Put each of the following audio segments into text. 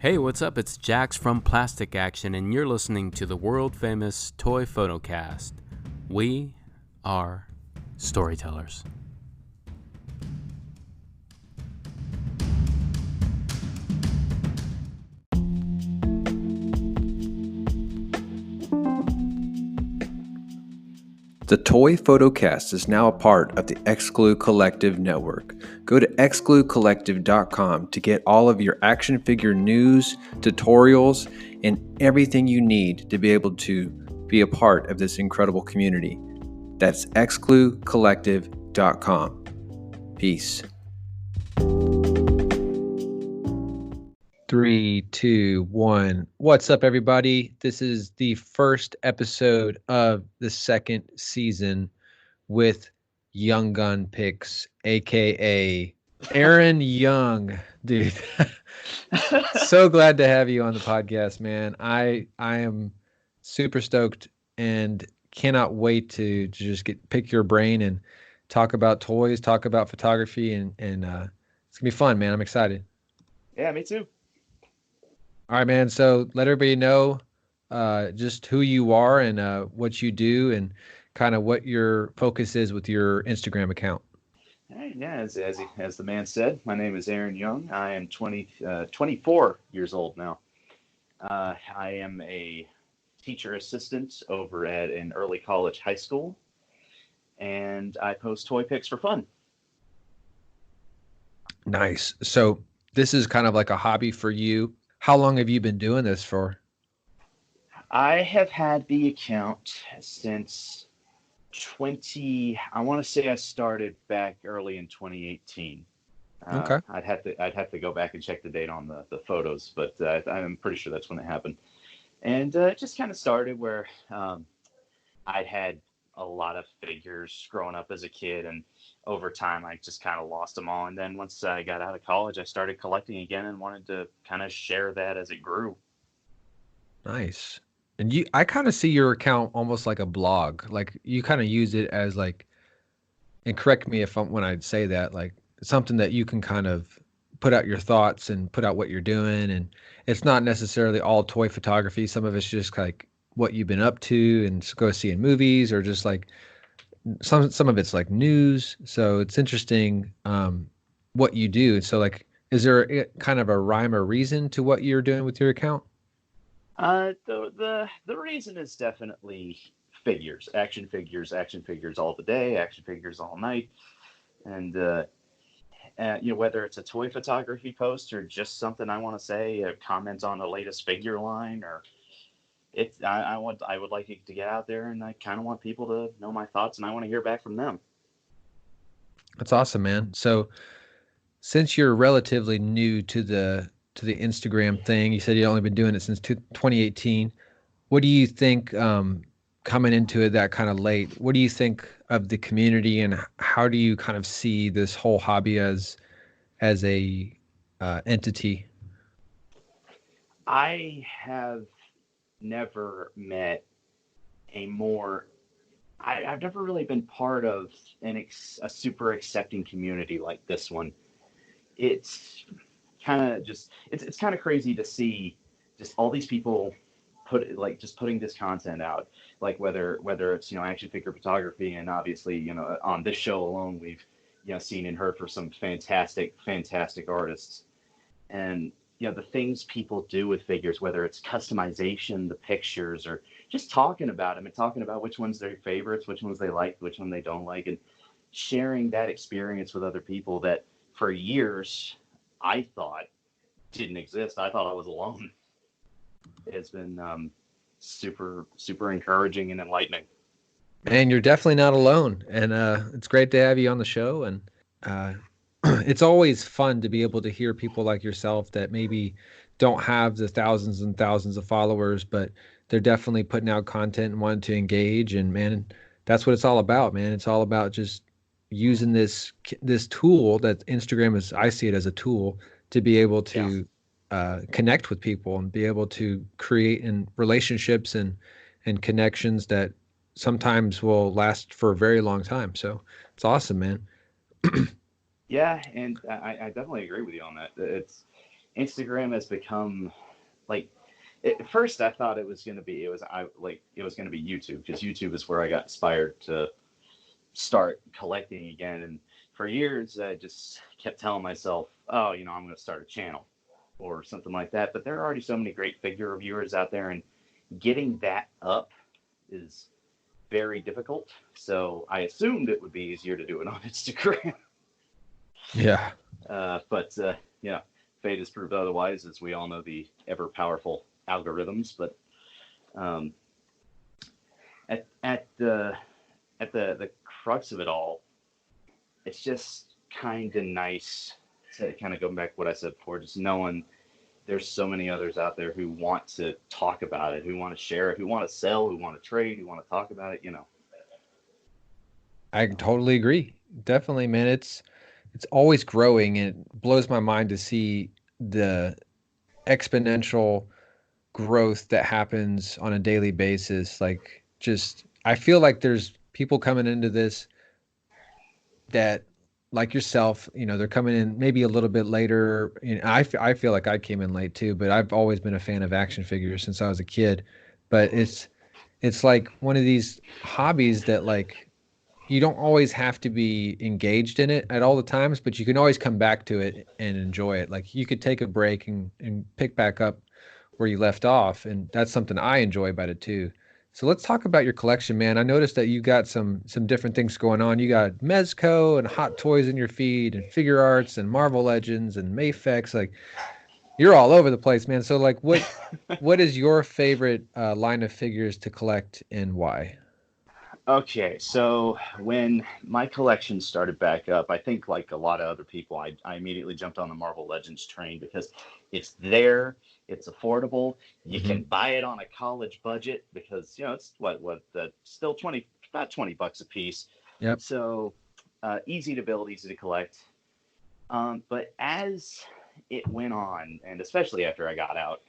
Hey, what's up? It's Jax from Plastic Action, and you're listening to the world famous ToyPhotoCast. We are storytellers. The ToyPhotoCast is now a part of the Exclude Collective network. Go to excludecollective.com to get all of your action figure news, tutorials, and everything you need to be able to be a part of this incredible community. That's excludecollective.com. Peace. 3, 2, 1. What's up, everybody? This is the first episode of the second season with Young Gun Picks, aka Aaron Young, dude. So glad to have you on the podcast, man. I am super stoked and cannot wait to just pick your brain and talk about toys, talk about photography, and it's gonna be fun, man. I'm excited. Yeah, me too. All right, man. So let everybody know just who you are and what you do and kind of what your focus is with your Instagram account. All right, yeah, as the man said, my name is Aaron Young. I am 24 years old now. I am a teacher assistant over at an early college high school, and I post toy pics for fun. Nice. So this is kind of like a hobby for you. How long have you been doing this for? I have had the account since I want to say I started back early in 2018. Okay. I'd have to go back and check the date on the photos, but I'm pretty sure that's when it happened. And it just kind of started where I'd had a lot of figures growing up as a kid, and over time I just kind of lost them all. And then once I got out of college, I started collecting again and wanted to kind of share that as it grew. Nice. And I kind of see your account almost like a blog. Like you kind of use it as like, and correct me when I say that, like something that you can kind of put out your thoughts and put out what you're doing. And it's not necessarily all toy photography. Some of it's just like what you've been up to and go seeing movies, or just like some of it's like news. So it's interesting what you do. So like, is there kind of a rhyme or reason to what you're doing with your account? The reason is definitely figures, action figures all the day, action figures all night, and whether it's a toy photography post or just something I want to say, a comment on the latest figure line, or I would like it to get out there, and I kind of want people to know my thoughts, and I want to hear back from them. That's awesome, man. So since you're relatively new to the Instagram thing, you said you've only been doing it since 2018. What do you think coming into it that kind of late? What do you think of the community, and how do you kind of see this whole hobby as a entity? I have never met a more I've never really been part of a super accepting community like this one. It's kind of just it's kind of crazy to see just all these people just putting this content out, like whether it's action figure photography, and obviously on this show alone we've seen and heard for some fantastic artists, and the things people do with figures, whether it's customization, the pictures, or just talking about them and talking about which ones their favorites, which ones they like, which one they don't like, and sharing that experience with other people that for years I thought didn't exist. I thought I was alone. It's been super encouraging and enlightening. And you're definitely not alone. And it's great to have you on the show. And it's always fun to be able to hear people like yourself that maybe don't have the thousands and thousands of followers, but they're definitely putting out content and wanting to engage. And man, that's what it's all about, man. It's all about just using this tool that Instagram is. I see it as a tool to be able to connect with people and be able to create relationships and connections that sometimes will last for a very long time. So it's awesome, man. Yeah, and I definitely agree with you on that. Instagram has become like, at first I thought it was going to be, it was going to be YouTube, because YouTube is where I got inspired to start collecting again. And for years, I just kept telling myself, oh, I'm going to start a channel or something like that. But there are already so many great figure reviewers out there, and getting that up is very difficult. So I assumed it would be easier to do it on Instagram. Yeah. But fate has proved otherwise, as we all know the ever powerful algorithms. But at the crux of it all, it's just kind of nice to kind of go back to what I said before, just knowing there's so many others out there who want to talk about it, who want to share it, who want to sell, who want to trade, who want to talk about it. I totally agree. Definitely, man. It's always growing, and it blows my mind to see the exponential growth that happens on a daily basis. Like, just, I feel like there's people coming into this that, like yourself, they're coming in maybe a little bit later. I feel like I came in late too, but I've always been a fan of action figures since I was a kid. But it's like one of these hobbies that, like, you don't always have to be engaged in it at all the times, but you can always come back to it and enjoy it. Like, you could take a break and pick back up where you left off. And that's something I enjoy about it too. So let's talk about your collection, man. I noticed that you got some different things going on. You got Mezco and Hot Toys in your feed, and Figuarts and Marvel Legends and Mafex. Like, you're all over the place, man. So, like, what is your favorite line of figures to collect, and why? Okay, so when my collection started back up, I think like a lot of other people, I immediately jumped on the Marvel Legends train because it's there, it's affordable, you can buy it on a college budget because it's still about $20 a piece. Yep. So easy to build, easy to collect. But as it went on, and especially after I got out,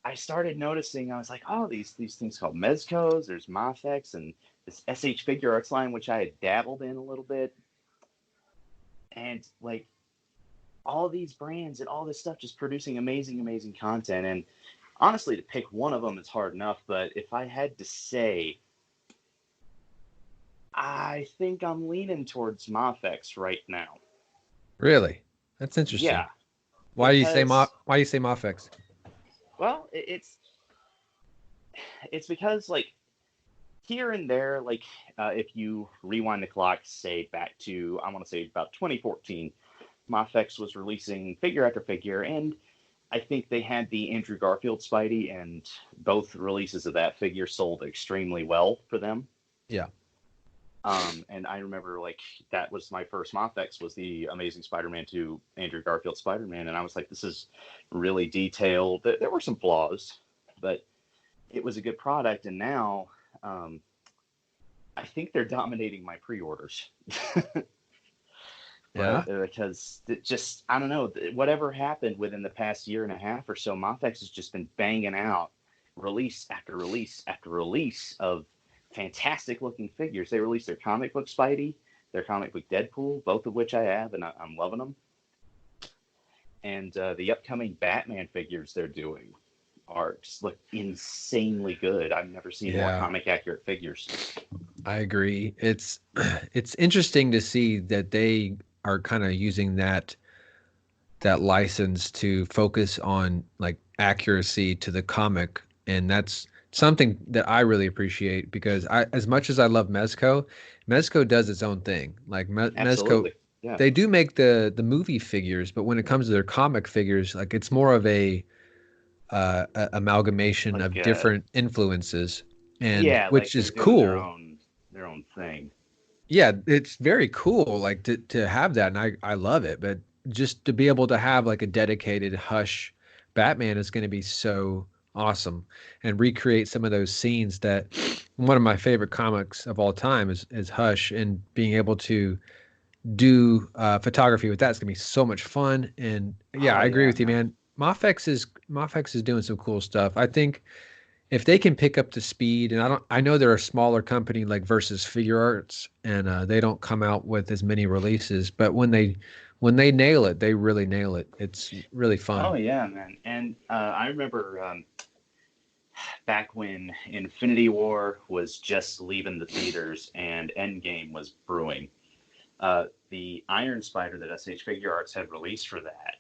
I started noticing, I was like, oh, these things called Mezcos, there's Mafex, and this SH Figuarts line, which I had dabbled in a little bit. And like all these brands and all this stuff just producing amazing, amazing content. And honestly, to pick one of them is hard enough. But if I had to say, I think I'm leaning towards Mafex right now. Really? That's interesting. Yeah. Why do you say Mafex? Well, it's because, like, here and there, like, if you rewind the clock, say back to, I want to say about 2014, Mafex was releasing figure after figure, and I think they had the Andrew Garfield Spidey, and both releases of that figure sold extremely well for them. Yeah. And I remember, like, that was my first Mafex, was the Amazing Spider-Man 2 Andrew Garfield Spider-Man, and I was like, this is really detailed. There were some flaws, but it was a good product, and now I think they're dominating my pre-orders. Yeah. Because it just, I don't know, whatever happened within the past year and a half or so, Mafex has just been banging out release after release after release of fantastic looking figures. They released their comic book Spidey, their comic book Deadpool, both of which I have, and I'm loving them. And the upcoming Batman figures they're doing just look insanely good. I've never seen more comic accurate figures. I agree. It's interesting to see that they are kind of using that license to focus on, like, accuracy to the comic, and that's something that I really appreciate, because as much as I love Mezco does its own thing. Like Mezco, yeah. They do make the movie figures, but when it comes to their comic figures, like, it's more of a amalgamation like, of different influences, and which like is cool. Their own thing. Yeah, it's very cool, like, to have that, and I love it. But just to be able to have, like, a dedicated Hush Batman is going to be so awesome, and recreate some of those scenes that one of my favorite comics of all time is Hush, and being able to do photography with that's gonna be so much fun. And I agree with you, man. Mafex is doing some cool stuff. I think if they can pick up the speed, and I know they're a smaller company like versus Figuarts, and they don't come out with as many releases, but when they nail it, they really nail it. It's really Oh fun. yeah, man. And I remember back when Infinity War was just leaving the theaters and Endgame was brewing. The Iron Spider that SH Figure Arts had released for that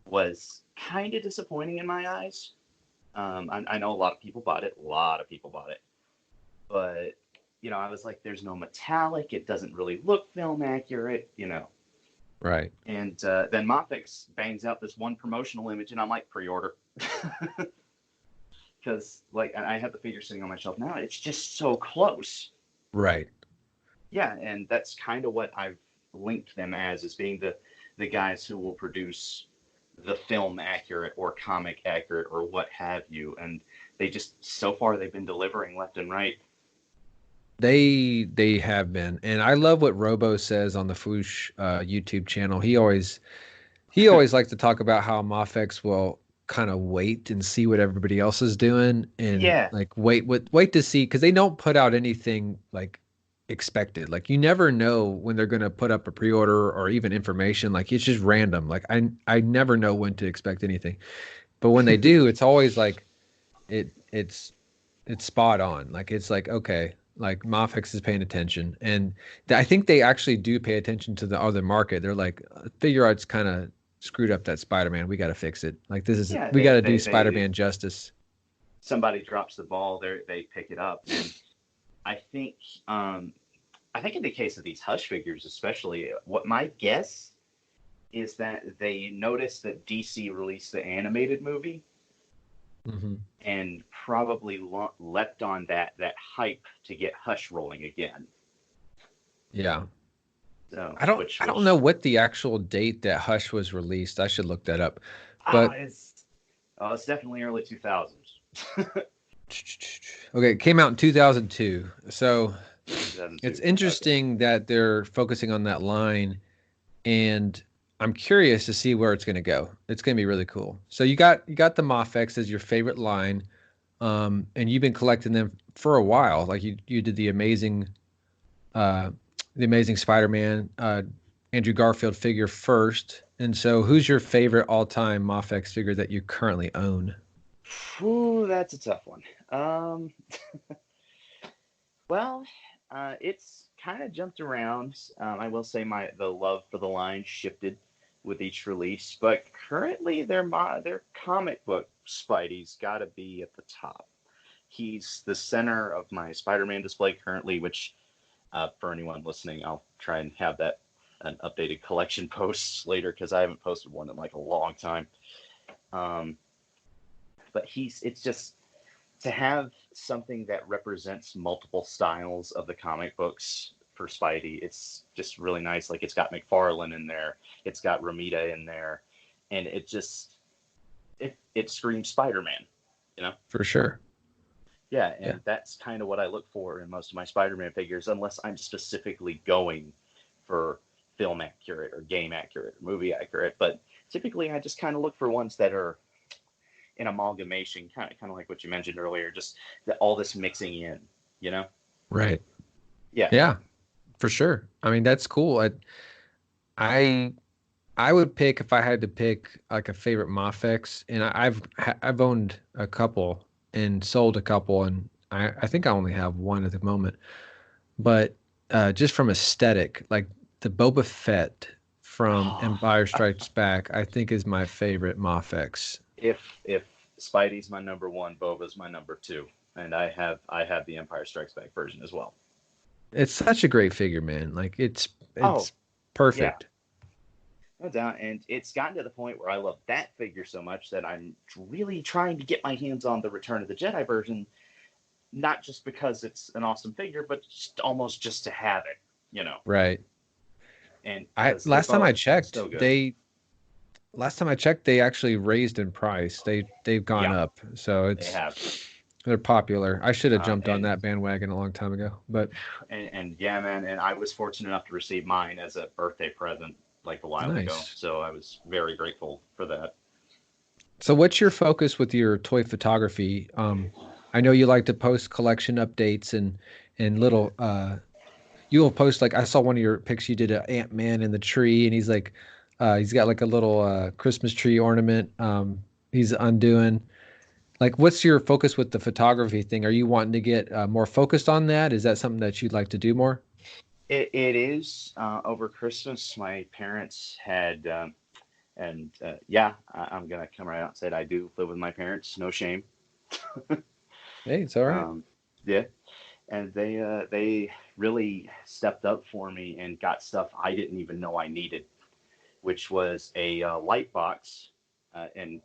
was kind of disappointing in my eyes. I know a lot of people bought it. A lot of people bought it. But, I was like, there's no metallic. It doesn't really look film accurate. Right. And then Mafex bangs out this one promotional image, and I'm like, pre-order. Because, like, I have the figure sitting on my shelf now. It's just so close. Right. Yeah, and that's kind of what I've linked them as being the guys who will produce the film accurate or comic accurate or what have you. And they just, so far, they've been delivering left and right. They have been, and I love what Robo says on the Foosh YouTube channel. He always likes to talk about how Mafex will kind of wait and see what everybody else is doing, and Yeah, like wait to see, because they don't put out anything like expected. Like you never know when they're going to put up a pre-order or even information. Like it's just random. Like I never know when to expect anything, but when they do, it's always like it's spot on. Like it's like, okay, like Mafex is paying attention, and I think they actually do pay attention to the other market. They're like, Figure Arts kind of screwed up that Spider-Man. We got to fix it. Like yeah. we got to do They Spider-Man justice. somebody drops the ball, they pick it up, and I think I think in the case of these Hush figures, especially, what my guess is that they noticed that DC released the animated movie Hmm. and probably leapt on that hype to get Hush rolling again. Yeah. So, I don't know what the actual date that Hush was released. I should look that up. ah, But it's definitely early 2000s. okay, it came out in 2002. So it's 2002. Okay. interesting that they're focusing on that line, and I'm curious to see where it's going to go. It's going to be really cool. So you got the Mafex as your favorite line, and you've been collecting them for a while. Like you did uh, the Amazing Spider-Man, Andrew Garfield figure first. And so, who's your favorite all-time Mafex figure that you currently own? Ooh, that's a tough one. Well, it's kind of jumped around. I will say the love for the line shifted with each release, but currently their comic book Spidey's got to be at the top. He's the center of my Spider-Man display currently, which for anyone listening, I'll try and have that an updated collection posts later because I haven't posted one in like a long time. Um, but it's just to have something that represents multiple styles of the comic books for Spidey. It's just really nice. Like it's got McFarlane in there, it's got Romita in there, and it screams Spider-Man, you know? For sure. Yeah, Yeah. and that's kind of what I look for in most of my Spider-Man figures, unless I'm specifically going for film accurate or game accurate or movie accurate. But typically, I just kind of look for ones that are an amalgamation, kind of like what you mentioned earlier, just all this mixing in, you know? Right. Yeah. Yeah, for sure. I mean, that's cool. I I would pick, if I had to pick like a favorite Mafex, and I've owned a couple and sold a couple, and I think I only have one at the moment. But just from aesthetic, like the Boba Fett from Oh, Empire Strikes Back, I think is my favorite Mafex. if Spidey's my number one, Boba's my number two, and I have the Empire Strikes Back version as well. It's such a great figure, man. Like Oh, it's yeah. perfect. No doubt. And it's gotten to the point where I love that figure so much that I'm really trying to get my hands on the Return of the Jedi version, not just because it's an awesome figure, but almost just to have it, you know. Right. And I because they're last time I both checked, so good. they actually raised in price. They've gone Yeah, up. So they have. they're popular. I should have Um, jumped on and, that bandwagon a long time ago. But and yeah, man. And I was fortunate enough to receive mine as a birthday present like a while ago. nice. So I was very grateful for that. So what's your focus with your toy photography? I know you like to post collection updates and little you will post like I saw one of your pics you did an Ant-Man in the tree and he's got like a little Christmas tree ornament he's undoing. Like what's your focus with the photography thing? Are you wanting to get more focused on that? Is that something that you'd like to do more? It is over Christmas. My parents had, and yeah, I'm gonna come right out and say it. I do live with my parents. No shame. Hey, it's all right. Yeah, and they really stepped up for me and got stuff I didn't even know I needed, which was a light box, and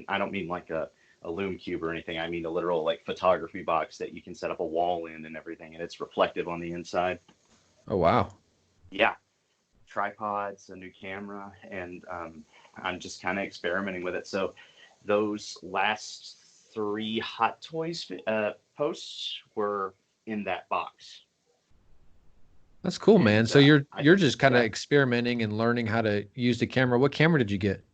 I don't mean like a loom cube or anything. I mean a literal like photography box that you can set up a wall in and everything, and it's reflective on the inside. Oh wow. Yeah, tripods, a new camera, and I'm just kind of experimenting with it. So those last three Hot Toys posts were in that box, That's cool, man. and So I you're think, just kind of yeah, experimenting and learning how to use the camera. What camera did you get?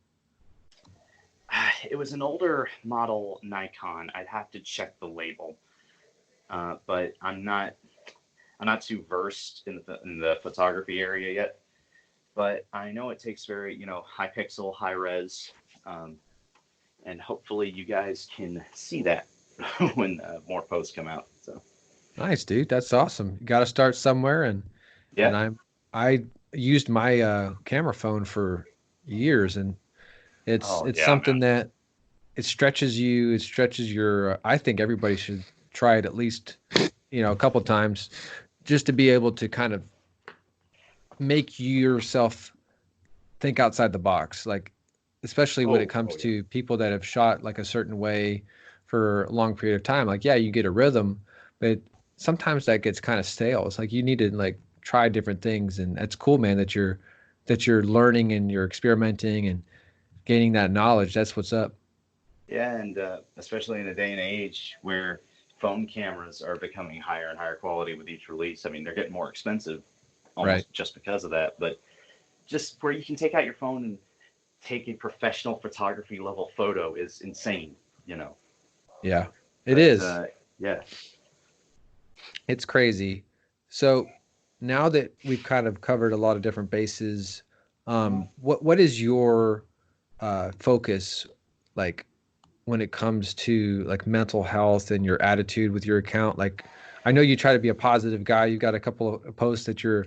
it was an older model Nikon. I'd have to check the label, but I'm not too versed in the photography area yet. But I know it takes very, high pixel, high res, um, and hopefully you guys can see that when more posts come out. So Nice, dude. That's awesome. You got to start somewhere and yeah. I used my camera phone for years and Oh it's yeah, something man. that it stretches your I think everybody should try it at least, a couple times just to be able to kind of make yourself think outside the box. Like especially when it comes Oh yeah. to people that have shot like a certain way for a long period of time. Like yeah, you get a rhythm, but sometimes that gets kind of stale. It's like you need to like try different things and that's cool, man, that you're learning and you're experimenting and gaining that knowledge. That's what's up. Yeah, and especially in a day and age where phone cameras are becoming higher and higher quality with each release. I mean, they're getting more expensive Right. almost just because of that. But just where you can take out your phone and take a professional photography level photo is insane, you know. Yeah, it But is. yeah. It's crazy. So now that we've kind of covered a lot of different bases, what is your focus like when it comes to like mental health and your attitude with your account? Like, I know you try to be a positive guy. You got a couple of posts that you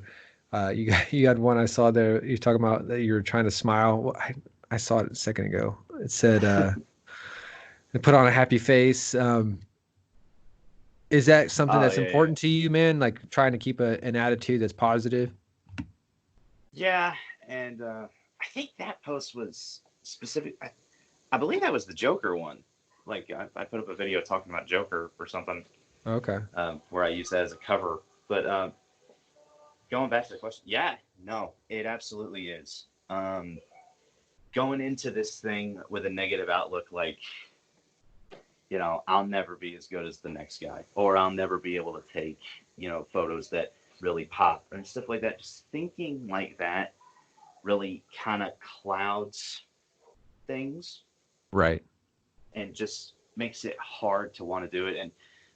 had one I saw there. You're talking about that you're trying to smile. I saw it a second ago. It said, put on a happy face. Is that something Oh that's yeah, yeah. important to you, man? Like trying to keep an attitude that's positive? Yeah, and I think that post was specific. I believe that was the Joker one. Like I put up a video talking about Joker or something, Okay. where I used that as a cover. But going back to the question, yeah, no, it absolutely is. Going into this thing with a negative outlook, like, I'll never be as good as the next guy, or I'll never be able to take, photos that really pop and stuff like that. Just thinking like that really kind of clouds things Right. and just makes it hard to want to do it. And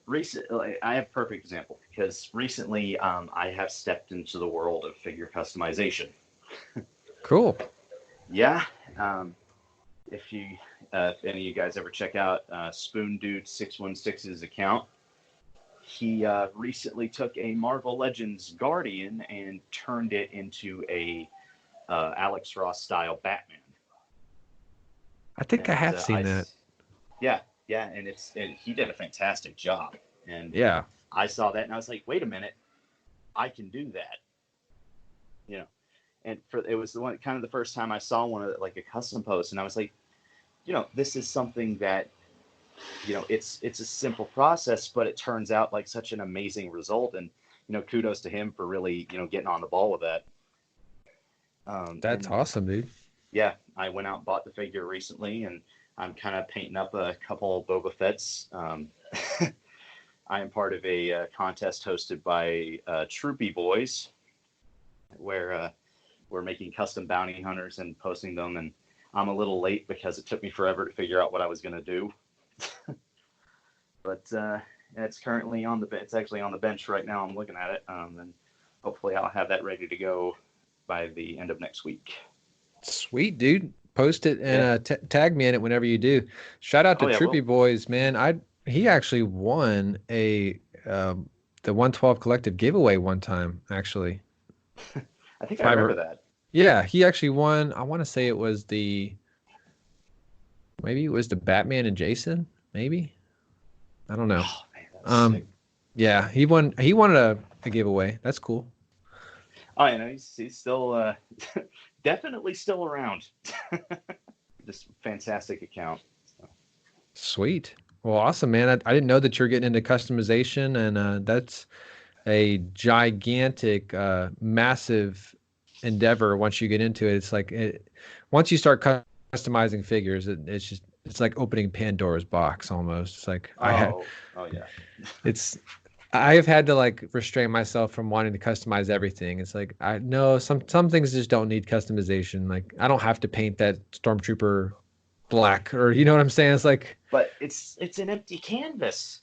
recently, I have a perfect example because recently I have stepped into the world of figure customization. Cool. Yeah, um, if any of you guys ever check out Spoon Dude 616's account, he recently took a Marvel Legends Guardian and turned it into a Alex Ross style Batman. I think I And have seen that. yeah, yeah, and he did a fantastic job. And Yeah. I saw that and I was like, wait a minute, I can do that, you know. And it was the one kind of the first time I saw one of like a custom post, and I was like, this is something that it's a simple process, but it turns out like such an amazing result. And kudos to him for really getting on the ball with that. That's And awesome, dude. yeah, I went out and bought the figure recently, and I'm kind of painting up a couple of Boba Fett's. I am part of a contest hosted by Troopy Boys, where we're making custom bounty hunters and posting them. And I'm a little late because it took me forever to figure out what I was going to do. But it's currently on the it's actually on the bench right now. I'm looking at it, and hopefully I'll have that ready to go by the end of next week. Sweet, dude. Post it and tag me in it whenever you do. Shout out to Troopy Boys, man. He actually won the 112 Collective giveaway one time, actually. I think I remember that. Yeah, he actually won. I want to say it was maybe it was the Batman and Jason, maybe. I don't know. Oh, man, sick. Yeah, he won a giveaway. That's cool. Oh, you know, he's still definitely still around. Just fantastic account. So. Sweet. Well, awesome, man. I didn't know that you're getting into customization, and that's a gigantic, massive endeavor. Once you get into it, it's like once you start customizing figures, it's like opening Pandora's box almost. It's like oh yeah. I have had to like restrain myself from wanting to customize everything. It's like I know some things just don't need customization. Like I don't have to paint that Stormtrooper black, or you know what I'm saying? It's like, but it's an empty canvas.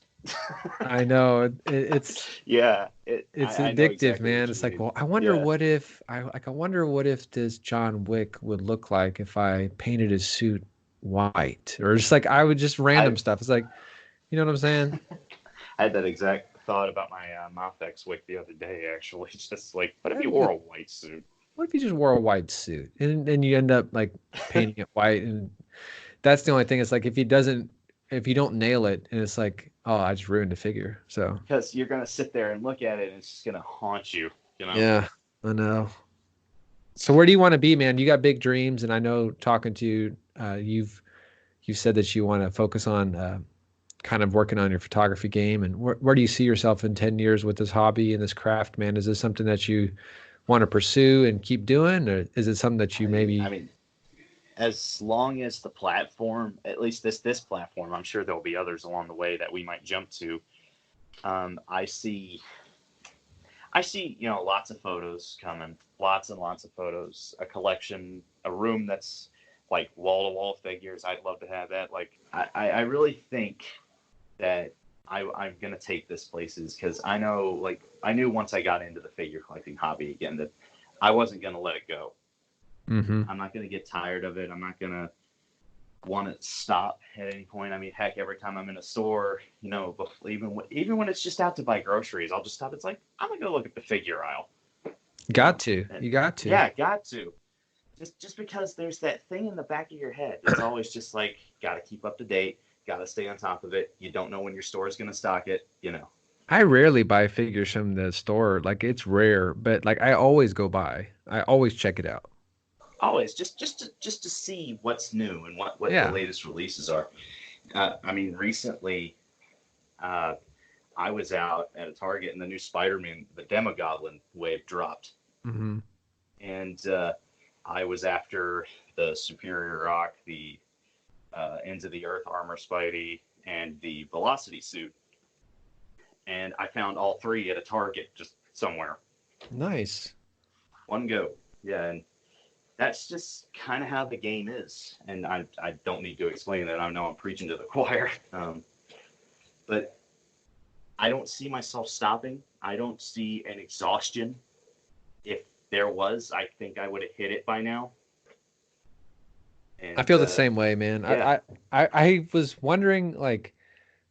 I know it's yeah. It's addictive, exactly, man. It's like, well, I wonder what if I wonder what if this John Wick would look like if I painted his suit white, or just like I would just random stuff. It's like, you know what I'm saying? I had that exact thought about my Mafex Wick the other day, actually. It's just like, what if you wore a white suit? What if you just wore a white suit and then you end up like painting it white? And that's the only thing. It's like if you don't nail it, and it's like, oh, I just ruined the figure. So because you're gonna sit there and look at it, and it's just gonna haunt you. You know? Yeah, I know. So where do you want to be, man? You got big dreams, and I know talking to you, you've said that you want to focus on kind of working on your photography game. And where do you see yourself in 10 years with this hobby and this craft, man? Is this something that you want to pursue and keep doing, or is it something that you I mean, as long as the platform, at least this platform, I'm sure there'll be others along the way that we might jump to. I see, you know, lots of photos coming, lots and lots of photos, a collection, a room that's like wall-to-wall figures. I'd love to have that. Like, I really think that I'm going to take this places, because I knew once I got into the figure collecting hobby again that I wasn't going to let it go. Mm-hmm. I'm not going to get tired of it. I'm not going to want to stop at any point. I mean, heck, every time I'm in a store, you know, even when it's just out to buy groceries, I'll just stop. It's like, I'm going to go look at the figure aisle. You got to. Yeah, got to. Just because there's that thing in the back of your head. It's always just like, got to keep up to date. Got to stay on top of it. You don't know when your store is going to stock it, you know. I rarely buy figures from the store. Like, it's rare, but like I always go by. I always check it out. Always, just to see what's new and what the latest releases are. I mean, recently, I was out at a Target and the new Spider-Man, the Demogoblin wave dropped. Mm-hmm. And I was after the Superior Rock, the Ends of the Earth armor Spidey, and the Velocity suit. And I found all three at a Target just somewhere. Nice. One go. Yeah, and that's just kind of how the game is. And I don't need to explain that. I know I'm preaching to the choir. But I don't see myself stopping. I don't see an exhaustion. If there was, I think I would have hit it by now. And, I feel the same way, man. Yeah. I was wondering, like,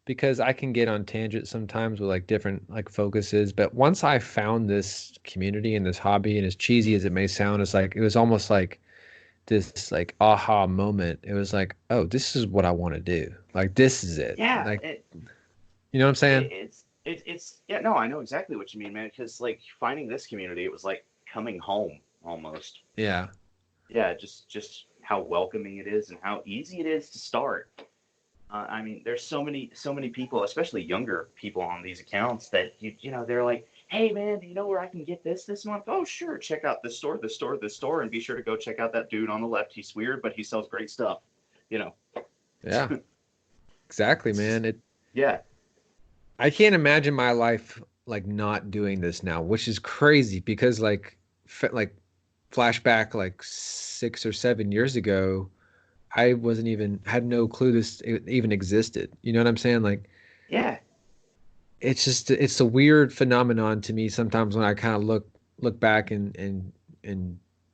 because I can get on tangents sometimes with like different like focuses, but once I found this community and this hobby, and as cheesy as it may sound, it's like it was almost like this like aha moment. It was like, oh, this is what I want to do. Like, this is it. Yeah. Like, you know what I'm saying? It's yeah, no, I know exactly what you mean, man. Because like finding this community, it was like coming home almost. Yeah. Yeah, just how welcoming it is and how easy it is to start. I mean, there's so many people, especially younger people on these accounts that you know, they're like, hey man, do you know where I can get this month? Oh sure, check out this store, and be sure to go check out that dude on the left. He's weird, but he sells great stuff. You know. Yeah. Exactly, man. Yeah. I can't imagine my life like not doing this now, which is crazy because like flashback like 6 or 7 years ago, I had no clue this even existed. You know what I'm saying? Like, Yeah. It's a weird phenomenon to me sometimes when I kind of look back and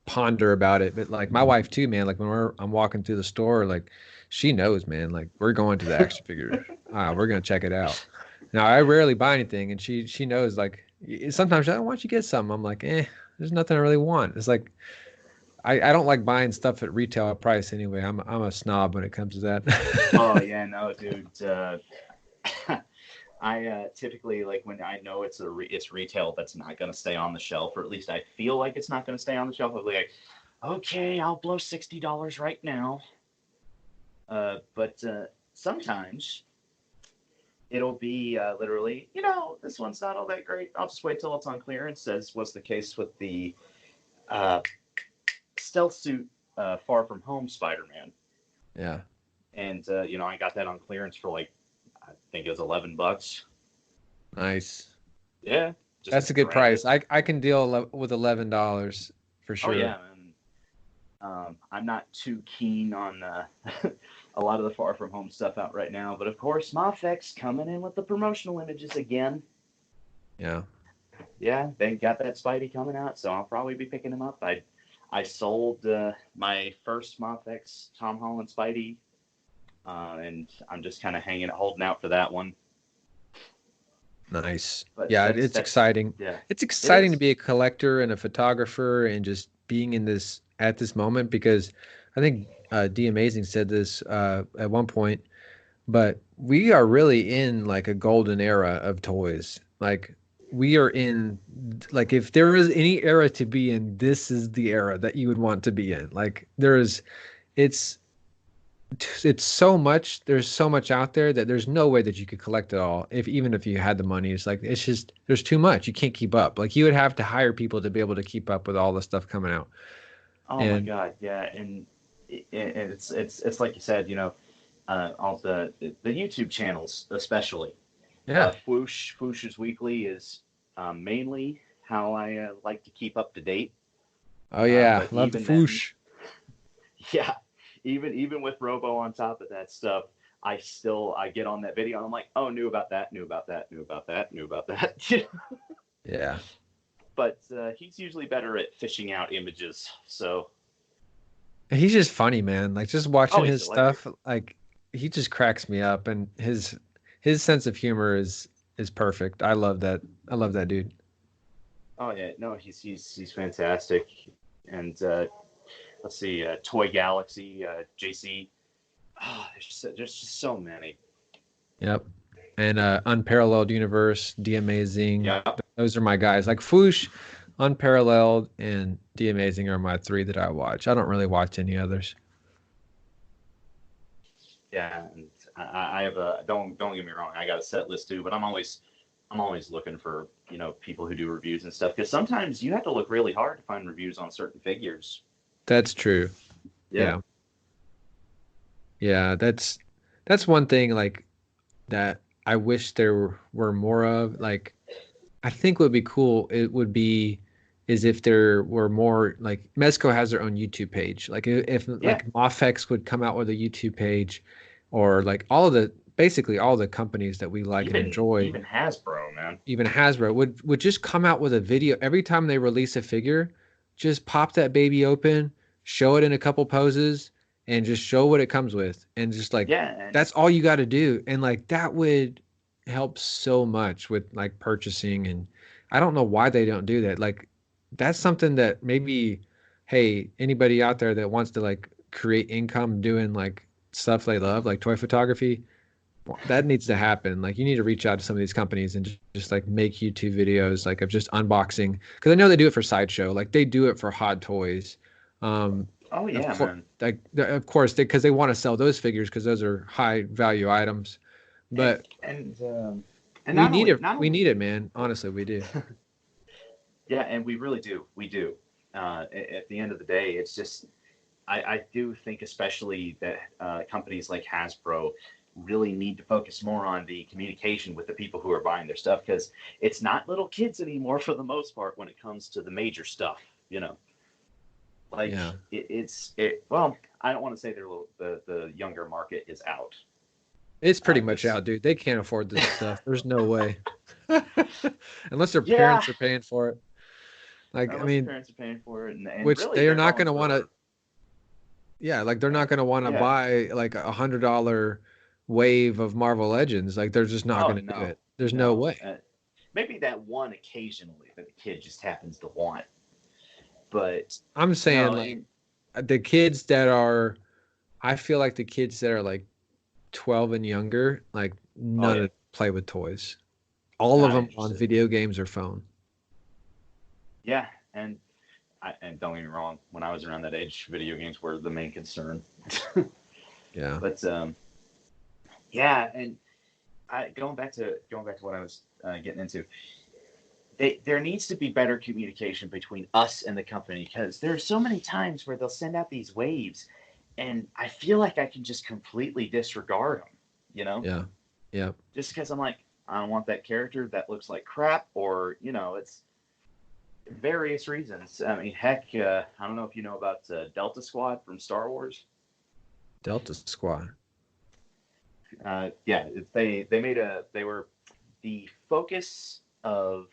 ponder about it. But like my wife too, man, like when I'm walking through the store, like she knows, man, like we're going to the action figure. We're gonna check it out. Now I rarely buy anything, and she knows, like sometimes she's like, why don't you get something? I'm like, there's nothing I really want. It's like I don't like buying stuff at retail price anyway. I'm a snob when it comes to that. Oh yeah, no, dude. I typically, like, when I know it's retail that's not going to stay on the shelf, or at least I feel like it's not going to stay on the shelf. I'll be like, okay, I'll blow $60 right now. But sometimes it'll be literally, this one's not all that great. I'll just wait till it's on clearance, as was the case with the uh, stealth suit Far From Home Spider-Man. Yeah. And I got that on clearance for like, I think it was $11. Nice. Yeah, That's a good price. I can deal with $11 for sure. Oh yeah, and I'm not too keen on a lot of the Far From Home stuff out right now, but of course, Mafex coming in with the promotional images again. Yeah. Yeah, they got that Spidey coming out, so I'll probably be picking him up. I sold my first Mafex Tom Holland Spidey, and I'm just kind of holding out for that one. Nice. But yeah, it's exciting. Yeah, it's exciting to be a collector and a photographer and just being in this at this moment, because I think D Amazing said this at one point, but we are really in like a golden era of toys. Like we are in, like if there is any era to be in, this is the era that you would want to be in. Like it's so much, there's so much out there that there's no way that you could collect it all, even if you had the money. It's like, it's just, there's too much, you can't keep up. Like you would have to hire people to be able to keep up with all the stuff coming out. Oh my God, yeah, and it's like you said, all the YouTube channels especially. Yeah. Fwoosh's Weekly is mainly how I like to keep up to date. Oh yeah, love the Fwoosh. Yeah, even with Robo on top of that stuff, I get on that video and I'm like, oh, knew about that. Yeah. But he's usually better at fishing out images. So he's just funny, man. Like just watching his hilarious stuff, like he just cracks me up, and his sense of humor is perfect. I love that. I love that dude. Oh yeah, no, he's fantastic. And let's see, Toy Galaxy, JC. Oh, there's just so many. Yep. And Unparalleled Universe, D Amazing. Yeah. Those are my guys. Like Fwoosh, Unparalleled, and D Amazing are my three that I watch. I don't really watch any others. Yeah, and I have a don't get me wrong, I got a set list too, but I'm always looking for people who do reviews and stuff, because sometimes you have to look really hard to find reviews on certain figures. That's true. Yeah. That's one thing like that I wish there were more of. Like I think what would be cool, it would be, is if there were more, like Mezco has their own YouTube page. Like if like Mafex would come out with a YouTube page, or like basically all the companies that we like and enjoy. Even Hasbro, man. Even Hasbro would just come out with a video every time they release a figure. Just pop that baby open, show it in a couple poses, and just show what it comes with, and just like that's all you got to do. And like that would help so much with like purchasing. And I don't know why they don't do that. Like that's something that maybe, hey, anybody out there that wants to like create income doing like stuff they love, like toy photography, that needs to happen. Like you need to reach out to some of these companies and just like make YouTube videos like of just unboxing, because I know they do it for Sideshow, like they do it for Hot Toys. Oh yeah, man. Like of course because they want to sell those figures because those are high value items. But we need it, man. Honestly, we do. Yeah, and we really do. We do. At the end of the day, it's just I do think especially that companies like Hasbro really need to focus more on the communication with the people who are buying their stuff, because it's not little kids anymore for the most part when it comes to the major stuff. Like well, I don't want to say the younger market is out, It's pretty much This, out, dude. They can't afford this stuff. There's no way. Unless their yeah, parents are paying for it. Like, I unless the mean, parents are paying for it, and which really they are they're not going going to want to, for yeah, like they're not going to want to yeah. buy like $100 wave of Marvel Legends. Like, they're just not Oh going to do no, it. There's no no. way. Maybe that one occasionally that the kid just happens to want, but I'm no. saying like the kids that are, I feel like the kids that are like 12 and younger, like Oh none yeah, of play with toys. All of not them on interested. video games or phone. Yeah, and don't get me wrong, when I was around that age, video games were the main concern. Yeah. But yeah, and going back to what I was getting into, there needs to be better communication between us and the company because there are so many times where they'll send out these waves, and I feel like I can just completely disregard them. You know, Yeah. Yeah. just because I'm like, I don't want that character that looks like crap, or it's various reasons. I mean, heck, I don't know if you know about Delta Squad from Star Wars. Delta Squad. Yeah, they were the focus of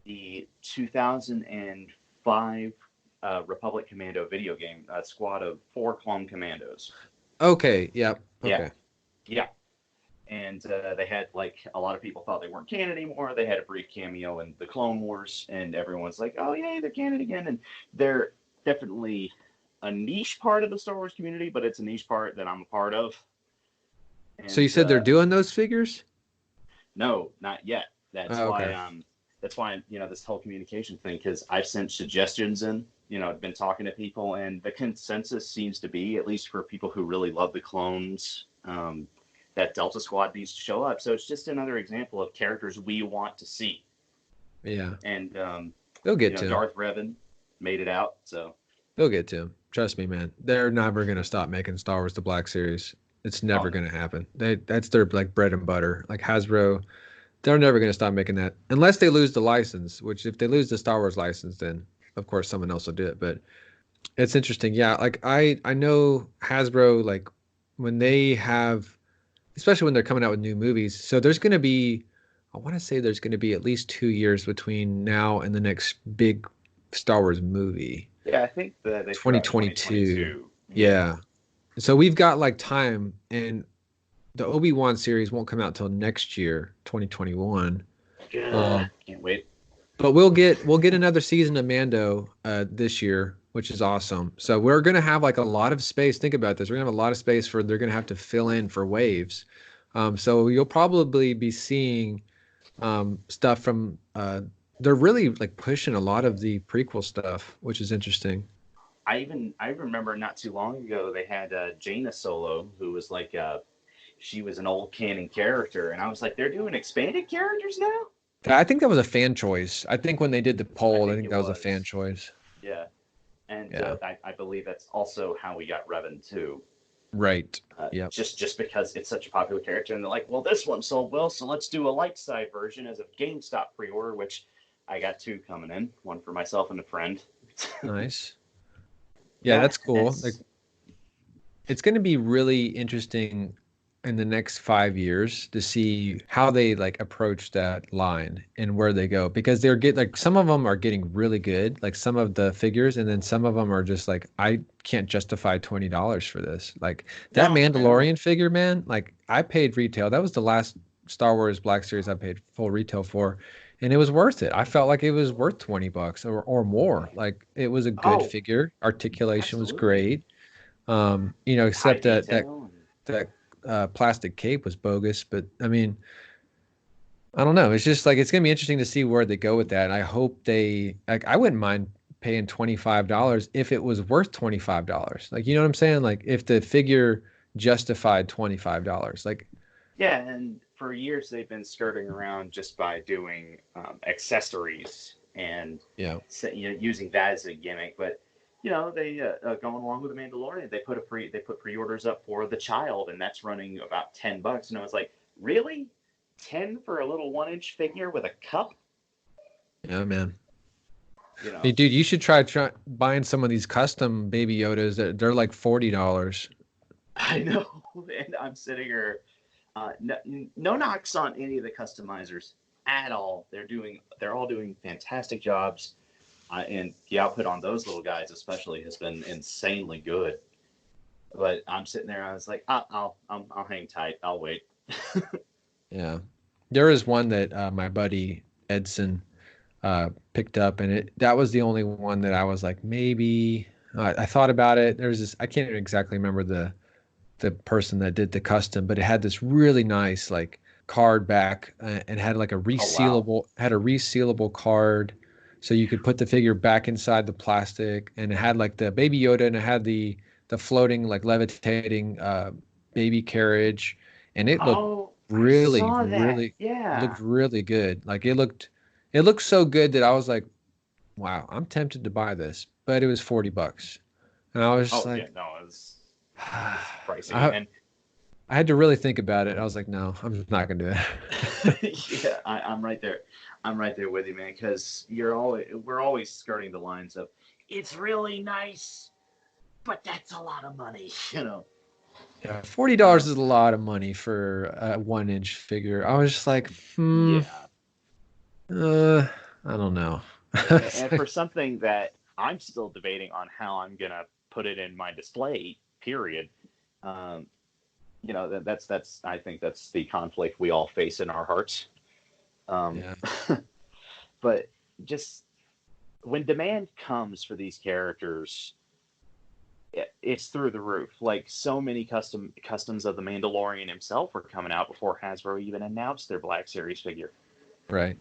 the 2005 Republic Commando video game, a squad of 4 clone commandos. Okay. Yep. Yeah, Okay. yeah. And they had, like, a lot of people thought they weren't canon anymore. They had a brief cameo in the Clone Wars, and everyone's like, "Oh yay, they're canon again!" And they're definitely a niche part of the Star Wars community, but it's a niche part that I'm a part of. So you And said they're doing those figures? no, not yet. That's Oh, why okay. this whole communication thing, because I've sent suggestions in. I've been talking to people, and the consensus seems to be, at least for people who really love the clones, that Delta Squad needs to show up. So it's just another example of characters we want to see. Yeah. And They'll get to him. Darth Revan made it out. So They'll get to him. Trust me, man. They're never gonna stop making Star Wars the Black Series. It's never no. gonna happen. That's their like bread and butter. Like Hasbro, they're never gonna stop making that unless they lose the license. Which if they lose the Star Wars license, then of course someone else will do it. But it's interesting. Yeah, like I know Hasbro, like when they have, especially when they're coming out with new movies. So there's gonna be, I want to say there's gonna be at least 2 years between now and the next big Star Wars movie. Yeah, I think that they threw out 2022. 2022. Yeah. So we've got like time, and the Obi-Wan series won't come out till next year, 2021. Can't wait. But we'll get another season of Mando this year, which is awesome. So we're gonna have like a lot of space. Think about this. We're gonna have a lot of space for they're gonna have to fill in for waves. So you'll probably be seeing stuff from they're really like pushing a lot of the prequel stuff, which is interesting. I remember not too long ago they had Jaina Solo, who was like she was an old canon character, and I was like, they're doing expanded characters now. I think that was a fan choice. I think when they did the poll, I think It that was a was. fan choice. Yeah, and Yeah. I believe that's also how we got Revan too. Right. Yep. Just because it's such a popular character, and they're like, well, this one sold well, so let's do a light side version as a GameStop pre-order, which I got 2 coming in, one for myself and a friend. Nice. Yeah, that's cool. Like, it's going to be really interesting in the next 5 years to see how they like approach that line and where they go, because like some of them are getting really good, like some of the figures, and then some of them are just like, I can't justify $20 for this. Like that Mandalorian figure, man, like I paid retail. That was the last Star Wars Black Series I paid full retail for, and it was worth it. I felt like it was worth $20 or more. Like it was a good figure. Articulation was great. Except that plastic cape was bogus. But I mean, I don't know. It's just like it's gonna be interesting to see where they go with that. And I hope they like. I wouldn't mind paying $25 if it was worth $25. Like, you know what I'm saying? Like if the figure justified $25. Like, yeah, and for years they've been skirting around just by doing accessories and using that as a gimmick, but. They going along with the Mandalorian, they put pre-orders up for the Child, and that's running about $10. And I was like, really, 10 for a little 1-inch figure with a cup? Yeah, man. Hey, dude, you should try buying some of these custom Baby Yodas. They're like $40. I know, and I'm sitting here. No, no knocks on any of the customizers at all. They're all doing fantastic jobs, and the output on those little guys especially has been insanely good. But I'm sitting there. I was like, I'll hang tight. I'll wait. Yeah. There is one that my buddy Edson picked up, and that was the only one that I was like, maybe I thought about it. There's this, I can't exactly remember the person that did the custom, but it had this really nice like card back, and had like Oh wow. a resealable card, so you could put the figure back inside the plastic, and it had like the baby Yoda, and it had the floating like levitating baby carriage, and it looked Oh, I really saw that. really Yeah. good. Like it looked so good that I was like, wow, I'm tempted to buy this, but it was $40, and I was just Oh yeah. like, No, it's pricey, I and I had to really think about it. I was like, no, I'm not gonna do that. yeah, I'm right there. I'm right there with you, man. Because we're always skirting the lines of it's really nice, but that's a lot of money, you know. Yeah, $40 is a lot of money for a 1 inch figure. I was just like, Yeah, uh, I don't know. It's and like, for something that I'm still debating on how I'm gonna put it in my display. Period. Um, that's I think that's the conflict we all face in our hearts. Um, yeah, but just when demand comes for these characters, it's through the roof. Like so many customs of the Mandalorian himself were coming out before Hasbro even announced their Black Series figure. right.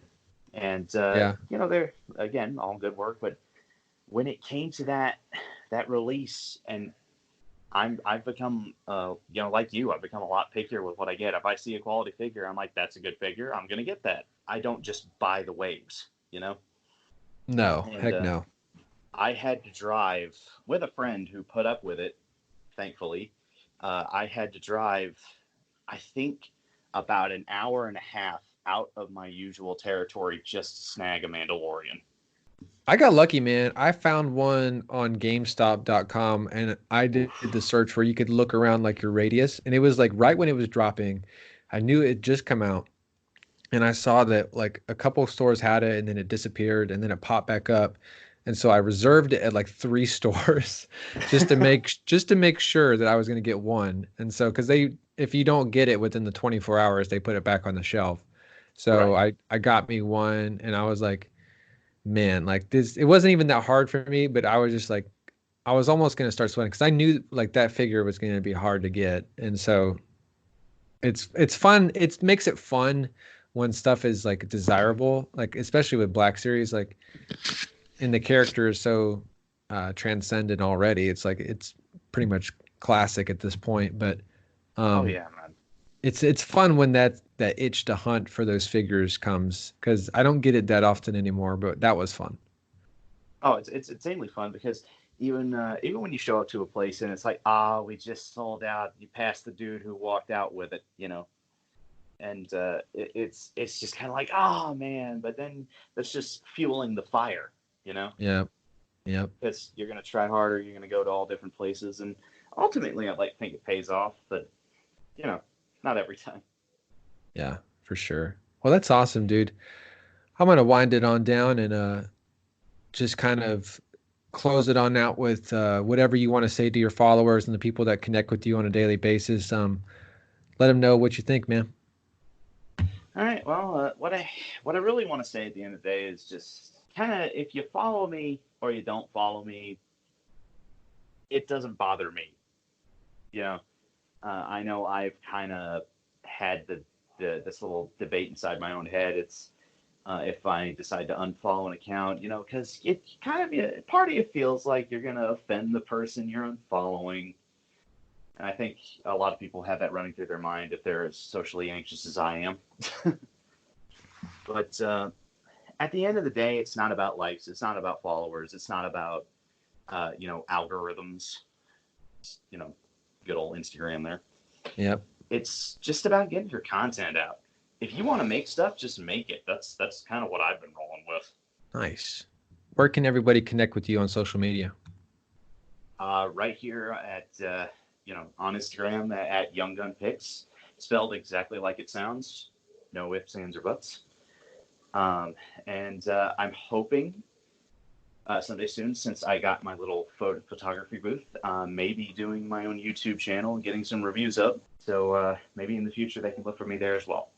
And Yeah, they're again all good work, but when it came to that release, and I've become like you, I've become a lot pickier with what I get. If I see a quality figure, I'm like, that's a good figure, I'm gonna get that. I don't just buy the waves, no, and heck no. I had to drive with a friend who put up with it, thankfully. I had to drive, I think, about an hour and a half out of my usual territory just to snag a Mandalorian. I got lucky, man. I found one on GameStop.com, and I did Oof. the search where you could look around like your radius, and it was like right when it was dropping. I knew it had just come out, and I saw that like a couple of stores had it, and then it disappeared, and then it popped back up, and so I reserved it at like three stores just to make sure that I was going to get one. And so because if you don't get it within the 24 hours, they put it back on the shelf. So Right. I got me one, and I was like, man, like this, it wasn't even that hard for me, but I was just like, I was almost going to start sweating because I knew like that figure was going to be hard to get. And so it's fun. It makes it fun when stuff is like desirable, like especially with Black Series, like, and the character is so transcendent already. It's like it's pretty much classic at this point, but Oh um yeah, man. it's fun when that itch to hunt for those figures comes, because I don't get it that often anymore, but that was fun. Oh, it's insanely fun because even when you show up to a place and it's like, we just sold out. You passed the dude who walked out with it. And it's just kind of like, oh man. But then that's just fueling the fire, you know, Yeah. Yep. because you're gonna try harder. You're gonna go to all different places, and ultimately, I'd like to think it pays off, but you know, not every time. Yeah, for sure. Well, that's awesome, dude. I'm gonna wind it on down and just kind of close it on out with whatever you want to say to your followers and the people that connect with you on a daily basis. Let them know what you think, man. All right. Well, what I really want to say at the end of the day is just kind of if you follow me or you don't follow me, it doesn't bother me. You know, I know I've kind of had this little debate inside my own head. It's if I decide to unfollow an account, because it kind of part of you feels like you're gonna offend the person you're unfollowing. And I think a lot of people have that running through their mind if they're as socially anxious as I am. But at the end of the day, it's not about likes. It's not about followers. It's not about algorithms. You know, good old Instagram there. Yep. It's just about getting your content out. If you want to make stuff, just make it. That's kind of what I've been rolling with. Nice. Where can everybody connect with you on social media? Right here at on Instagram at Young Gun Pics, spelled exactly like it sounds, no ifs, ands, or buts. And I'm hoping someday soon, since I got my little photography booth, maybe doing my own YouTube channel and getting some reviews up. So maybe in the future they can look for me there as well.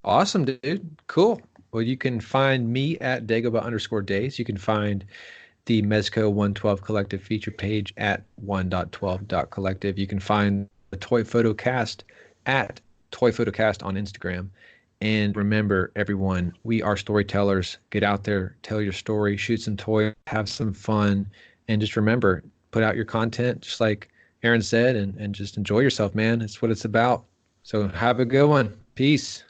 Awesome, dude. Cool. Well, you can find me at Dagobah_days. You can find the Mezco 112 Collective feature page at 1.12.collective. You can find the ToyPhotoCast at ToyPhotoCast on Instagram. And remember, everyone, we are storytellers. Get out there, tell your story, shoot some toys, have some fun, and just remember, put out your content, just like Aaron said, and just enjoy yourself, man. It's what it's about. So have a good one. Peace.